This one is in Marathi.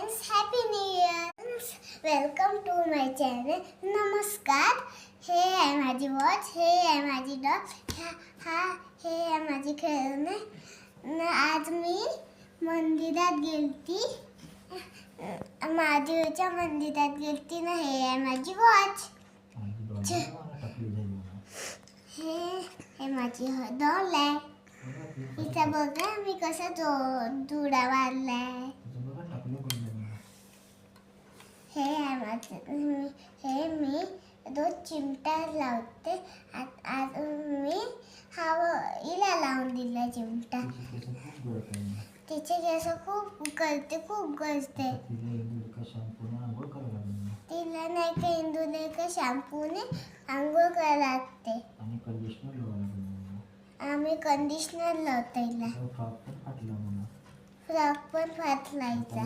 Friends, happy new year. Welcome to my channel. नमस्कार. हे आहे माझी वॉच, हे आहे माझी डॉग, हे आहे माझी खेळणे. आज मी मंदिरात गेलती, महादेवाच्या मंदिरात गेलती ना. हे आहे माझी वॉच. हे माझी डॉल आहे. इथं बघा मी कसा धुडा मारलाय. हे मी रोज चिमटा लावते. आज मी हिला लावून दिला चिमटा. तिचे केस खूप गळते. तिला नाही का इंदुले का शॅम्पूने आंघोळ करायला लागते. आम्ही कंडिशनर लावतो. फ्रॉक पण फाटलायचा.